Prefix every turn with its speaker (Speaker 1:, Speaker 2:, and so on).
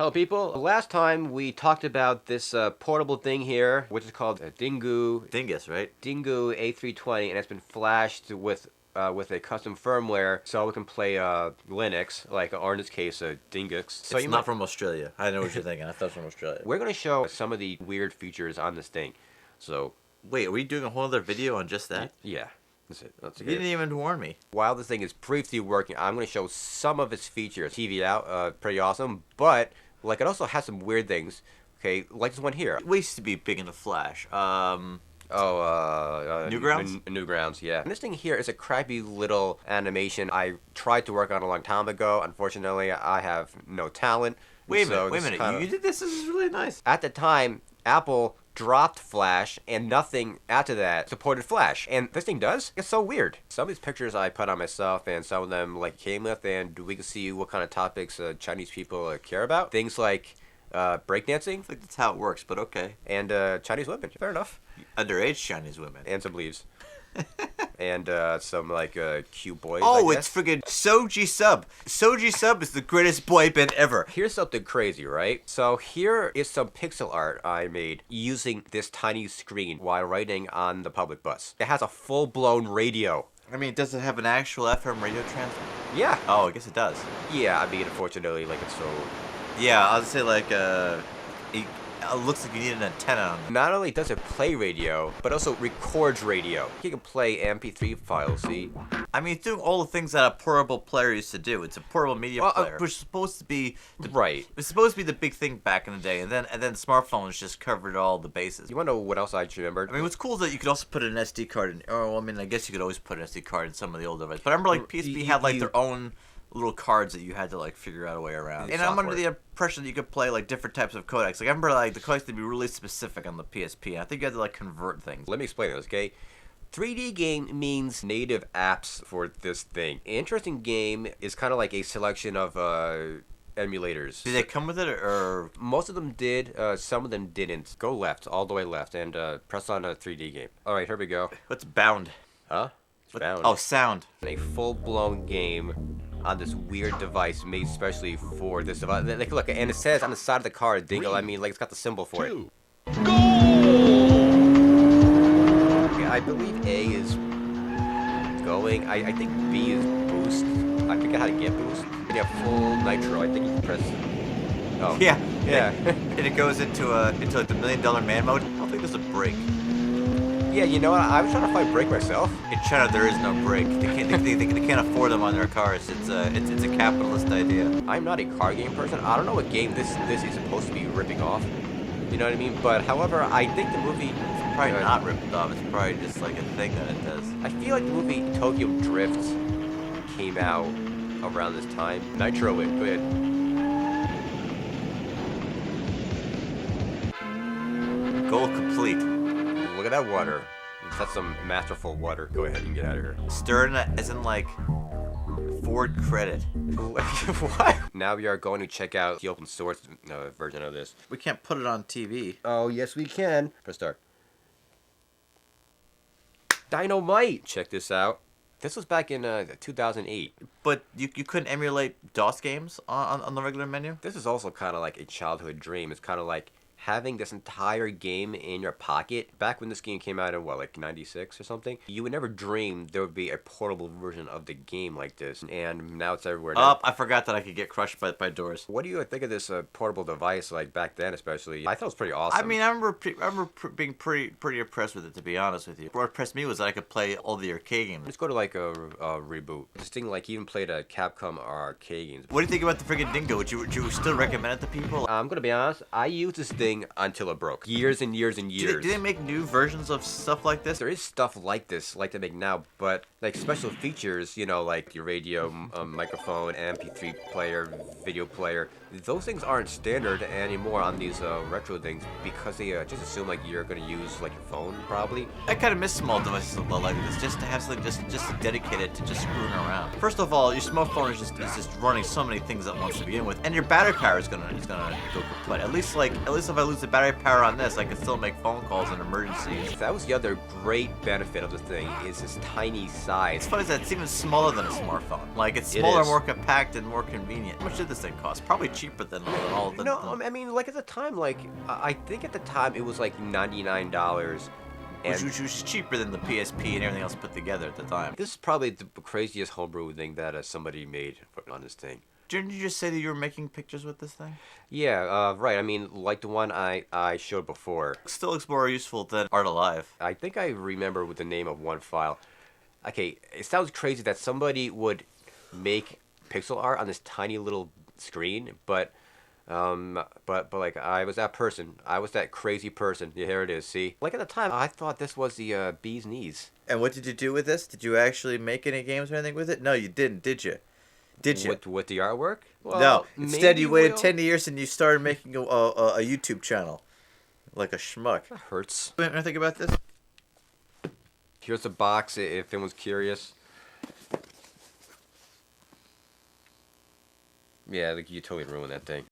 Speaker 1: Hello people, last time we talked about this portable thing here, which is called a Dingoo.
Speaker 2: Dingus, right?
Speaker 1: Dingoo A320, and it's been flashed with a custom firmware, so we can play Linux, or in this case, Dingux. So
Speaker 2: It's not from Australia. I know what you're thinking. I thought it was from Australia.
Speaker 1: We're going to show some of the weird features on this thing. So,
Speaker 2: wait, are we doing a whole other video on just that?
Speaker 1: Yeah. That's it.
Speaker 2: You didn't even warn me.
Speaker 1: While this thing is briefly working, I'm going to show some of its features. TV out, pretty awesome, but it also has some weird things. Okay, like this one here.
Speaker 2: We used to be big into Flash.
Speaker 1: Newgrounds? Newgrounds, yeah. And this thing here is a crappy little animation I tried to work on a long time ago. Unfortunately, I have no talent.
Speaker 2: Wait a minute. You did this? This is really nice.
Speaker 1: At the time, Apple dropped Flash, and nothing after that supported Flash. And this thing does? It's so weird. Some of these pictures I put on myself, and some of them came with, and we can see what kind of topics Chinese people care about. Things like breakdancing.
Speaker 2: I think that's how it works, but okay.
Speaker 1: And Chinese women. Fair enough.
Speaker 2: Underage Chinese women.
Speaker 1: And some leaves. And some cute boys.
Speaker 2: Oh, it's friggin' Soji Sub. Soji Sub is the greatest boy band ever.
Speaker 1: Here's something crazy, right? So here is some pixel art I made using this tiny screen while riding on the public bus. It has a full-blown radio.
Speaker 2: I mean, does it have an actual FM radio transmitter?
Speaker 1: Yeah.
Speaker 2: Oh, I guess it does.
Speaker 1: Yeah, I mean, unfortunately, it's so...
Speaker 2: Yeah, I would say it looks like you need an antenna on it.
Speaker 1: Not only does it play radio, but also records radio. You can play MP3 files, see?
Speaker 2: I mean, it's doing all the things that a portable player used to do. It's a portable media player, which is supposed to be It's supposed to be the big thing back in the day, and then smartphones just covered all the bases.
Speaker 1: You want to know what else I remembered?
Speaker 2: I mean, what's cool is that you could also put an SD card in. Oh, I mean, I guess you could always put an SD card in some of the old devices. But I remember PSP had their own little cards that you had to figure out a way around. And I'm under the impression that you could play different types of codecs. I remember the codecs to be really specific on the PSP. I think you had to convert things.
Speaker 1: Let me explain this, okay? 3D game means native apps for this thing. An interesting game is kind of like a selection of emulators.
Speaker 2: Did they come with it, or...?
Speaker 1: Most of them did, some of them didn't. Go left, all the way left, and press on a 3D game. Alright, here we go.
Speaker 2: What's Bound?
Speaker 1: Huh? Bound.
Speaker 2: Oh, Sound.
Speaker 1: A full-blown game on this weird device made especially for this device. Look, and it says on the side of the card, Dingle, I mean, it's got the symbol for it.
Speaker 3: Go!
Speaker 1: Okay, I believe A is going. I think B is boost. I forget how to get boost. When you have full nitro, I think you can press... Oh.
Speaker 2: Yeah. And it goes into the $1 Million Man mode. I don't think there's a break.
Speaker 1: Yeah, you know what? I was trying to find brake myself.
Speaker 2: In China, there is no brake. They can't afford them on their cars. It's a capitalist idea.
Speaker 1: I'm not a car game person. I don't know what game this is supposed to be ripping off. You know what I mean? But however, I think the movie
Speaker 2: it's probably not ripped off. It's probably just a thing that it does.
Speaker 1: I feel like the movie Tokyo Drift came out around this time. Nitro it. Go ahead.
Speaker 2: Goal complete.
Speaker 1: Look at that water. That's some masterful water. Go ahead and get out of here.
Speaker 2: Stern as in Ford credit.
Speaker 1: What? Now we are going to check out the open source version of this.
Speaker 2: We can't put it on TV.
Speaker 1: Oh, yes we can. Press start. Dynamite! Check this out. This was back in 2008.
Speaker 2: But you couldn't emulate DOS games on the regular menu?
Speaker 1: This is also kind of like a childhood dream. It's kind of like having this entire game in your pocket. Back when this game came out in, 96 or something? You would never dream there would be a portable version of the game like this. And now it's everywhere.
Speaker 2: Oh, I forgot that I could get crushed by doors.
Speaker 1: What do you think of this portable device, back then especially? I thought it was pretty awesome.
Speaker 2: I mean, I remember being pretty impressed with it, to be honest with you. What impressed me was that I could play all the arcade games.
Speaker 1: Let's go to a reboot. This thing even played a Capcom arcade games.
Speaker 2: What do you think about the friggin' Dingoo? Would you still recommend it to people?
Speaker 1: I'm gonna be honest, I used this thing until it broke. Years and years and years.
Speaker 2: Do they make new versions of stuff like this?
Speaker 1: There is stuff like this, they make now, but special features, like your radio, microphone, MP3 player, video player. Those things aren't standard anymore on these retro things because they just assume you're gonna use your phone probably.
Speaker 2: I kind of miss small devices like this, just to have something just to dedicate it to just screwing around. First of all, your smartphone is just running so many things at once to begin with, and your battery power is gonna go kaput. At least if I lose the battery power on this, I can still make phone calls in emergencies.
Speaker 1: That was the other great benefit of the thing is its tiny size. size.
Speaker 2: It's funny that it's even smaller than a smartphone. Like, it's smaller, more compact, and more convenient. How much did this thing cost? Probably cheaper than all of the...
Speaker 1: No, I mean, like, at the time, like, I think at the time it was, like, $99.
Speaker 2: Which was cheaper than the PSP and everything else put together at the time.
Speaker 1: This is probably the craziest homebrew thing that somebody made on this thing.
Speaker 2: Didn't you just say that you were making pictures with this thing?
Speaker 1: Yeah, right. I mean, like the one I showed before.
Speaker 2: Still looks more useful than Art Alive.
Speaker 1: I think I remember with the name of one file. Okay, it sounds crazy that somebody would make pixel art on this tiny little screen, but like I was that person. I was that crazy person. Yeah, here it is. See, like at the time, I thought this was the bee's knees.
Speaker 2: And what did you do with this? Did you actually make any games or anything with it? No, you didn't, did you? Did you?
Speaker 1: With the artwork? Well,
Speaker 2: no. Instead, you waited 10 years and you started making a YouTube channel, like a schmuck.
Speaker 1: That hurts.
Speaker 2: What do you think about this?
Speaker 1: Here's the box. If anyone's curious. Yeah, like you totally ruined that thing.